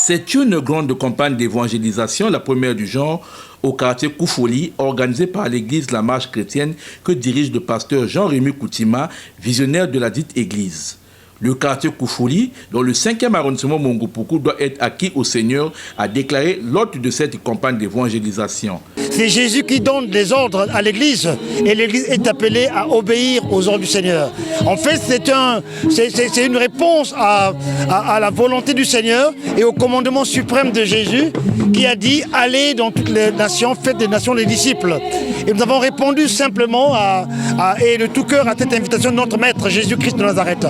C'est une grande campagne d'évangélisation, la première du genre, au quartier Koufoli, organisée par l'église La Marche chrétienne que dirige le pasteur Jean-Rémy Koutima, visionnaire de la dite église. Le quartier Koufoli, dont le 5e arrondissement Mongopoukou doit être acquis au Seigneur, a déclaré l'hôte de cette campagne d'évangélisation. C'est Jésus qui donne des ordres à l'Église et l'Église est appelée à obéir aux ordres du Seigneur. En fait, c'est une réponse à la volonté du Seigneur et au commandement suprême de Jésus qui a dit « Allez dans toutes les nations, faites des nations les disciples ». Et nous avons répondu simplement et de tout cœur à cette invitation de notre Maître Jésus-Christ de Nazareth.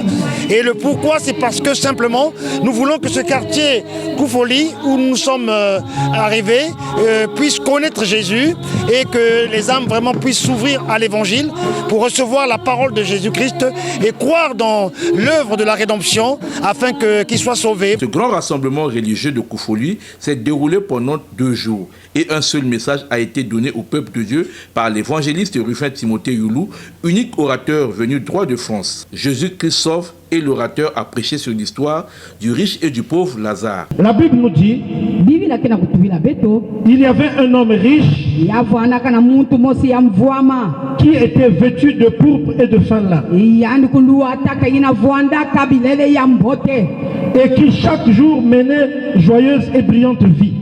Et le pourquoi, c'est parce que simplement, nous voulons que ce quartier Koufoli, où nous sommes arrivés, puisse connaître Jésus et que les âmes vraiment puissent s'ouvrir à l'évangile pour recevoir la parole de Jésus-Christ et croire dans l'œuvre de la rédemption afin qu'ils soient sauvés. Ce grand rassemblement religieux de Koufoli s'est déroulé pendant 2 jours et un seul message a été donné au peuple de Dieu par l'évangéliste Rufin Timothée Youlou, unique orateur venu droit de France. Jésus-Christ sauve et l'orateur a prêché sur l'histoire du riche et du pauvre Lazare. La Bible nous dit il y avait un homme riche qui était vêtu de pourpre et de fin lin et qui chaque jour menait joyeuse et brillante vie.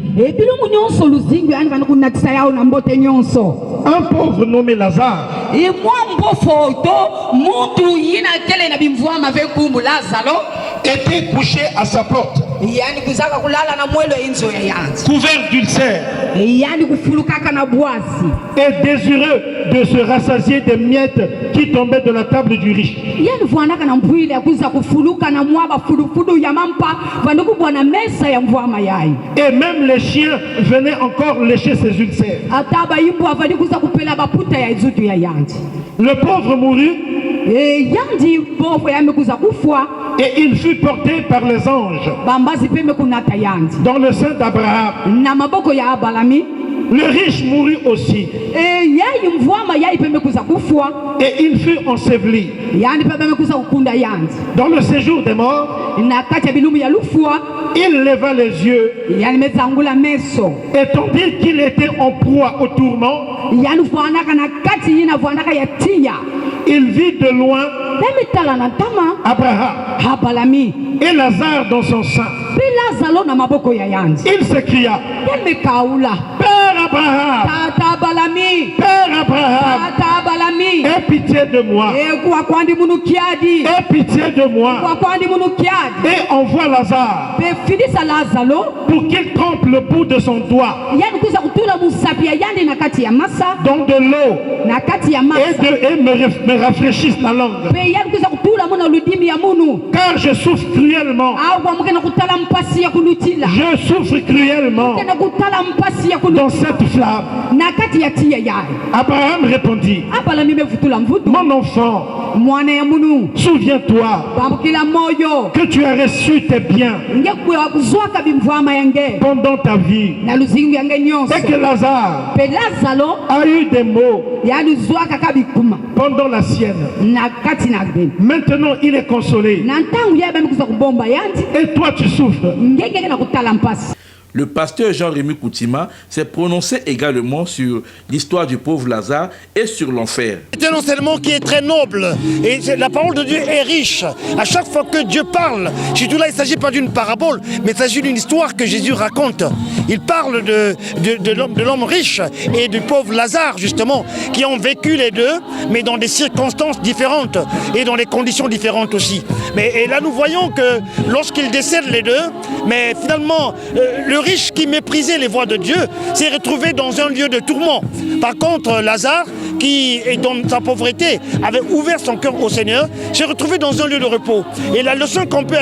Un pauvre nommé Lazare était couché à sa porte, couvert d'ulcères et désireux de se rassasier des miettes qui tombaient de la table du riche. Et même les chiens venaient encore lécher ses ulcères. Le pauvre mourut et il fut porté par les anges dans le sein d'Abraham. Le riche mourut aussi et il fut enseveli. Dans le séjour des morts, il leva les yeux et tandis qu'il était en proie au tourment, il vit de loin Abraham et Lazare dans son sein. Il s'écria: Père Abraham, Père Abraham, aie pitié de moi, aie pitié de moi, et envoie Lazare pour qu'il trempe le bout de son doigt dans de l'eau et me rafraîchisse la langue, car je souffre cruellement. Je souffre cruellement dans cette flamme. Abraham répondit: Mon enfant, souviens-toi que tu as reçu tes biens pendant ta vie et que Lazare a eu des maux pendant la sienne. Maintenant il est consolé et toi tu souffres. Le pasteur Jean-Rémy Koutima s'est prononcé également sur l'histoire du pauvre Lazare et sur l'enfer. C'est un enseignement qui est très noble et la parole de Dieu est riche. À chaque fois que Dieu parle, surtout là il ne s'agit pas d'une parabole, mais il s'agit d'une histoire que Jésus raconte. Il parle de l'homme riche et du pauvre Lazare justement, qui ont vécu les deux, mais dans des circonstances différentes et dans des conditions différentes aussi. Et là nous voyons que lorsqu'ils décèdent les deux, mais finalement le riche qui méprisait les voies de Dieu s'est retrouvé dans un lieu de tourment. Par contre, Lazare, qui est dans sa pauvreté, avait ouvert son cœur au Seigneur, s'est retrouvé dans un lieu de repos. Et la leçon qu'on peut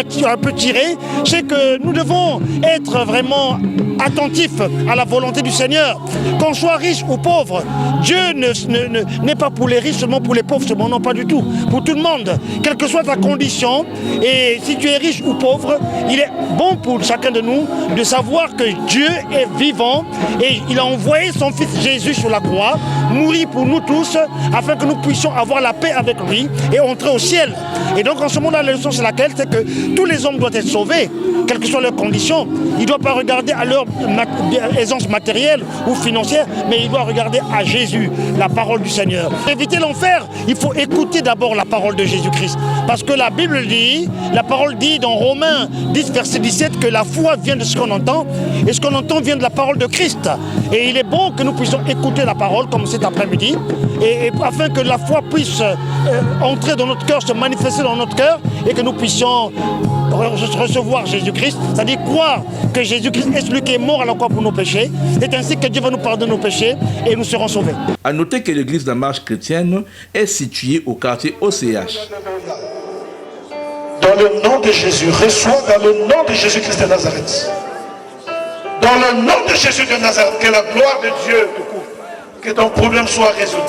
tirer, c'est que nous devons être vraiment attentifs à la volonté du Seigneur. Qu'on soit riche ou pauvre, Dieu n'est pas pour les riches seulement, pour les pauvres seulement, non pas du tout. Pour tout le monde, quelle que soit ta condition, et si tu es riche ou pauvre, il est bon pour chacun de nous de savoir que Dieu est vivant et il a envoyé son fils Jésus sur la croix, mourir pour nous tous, afin que nous puissions avoir la paix avec lui et entrer au ciel. Et donc en ce moment-là, la leçon c'est laquelle? C'est que tous les hommes doivent être sauvés, quelles que soient leurs conditions. Ils ne doivent pas regarder à leur aisance matérielle ou financière, mais ils doivent regarder à Jésus, la parole du Seigneur. Pour éviter l'enfer, il faut écouter d'abord la parole de Jésus-Christ. Parce que la Bible dit, la parole dit dans Romains 10, verset 17, que la foi vient de ce qu'on entend, et ce qu'on entend vient de la parole de Christ. Et il est bon que nous puissions écouter la parole, comme cet après-midi, et afin que la foi puisse entrer dans notre cœur, se manifester dans notre cœur, et que nous puissions recevoir Jésus-Christ, c'est-à-dire croire que Jésus-Christ est celui qui est mort à la croix pour nos péchés. C'est ainsi que Dieu va nous pardonner nos péchés et nous serons sauvés. A noter que l'église de la Marche chrétienne est située au quartier OCH. Dans le nom de Jésus, reçois dans le nom de Jésus-Christ de Nazareth. Dans le nom de Jésus de Nazareth, que la gloire de Dieu te couvre, que ton problème soit résolu.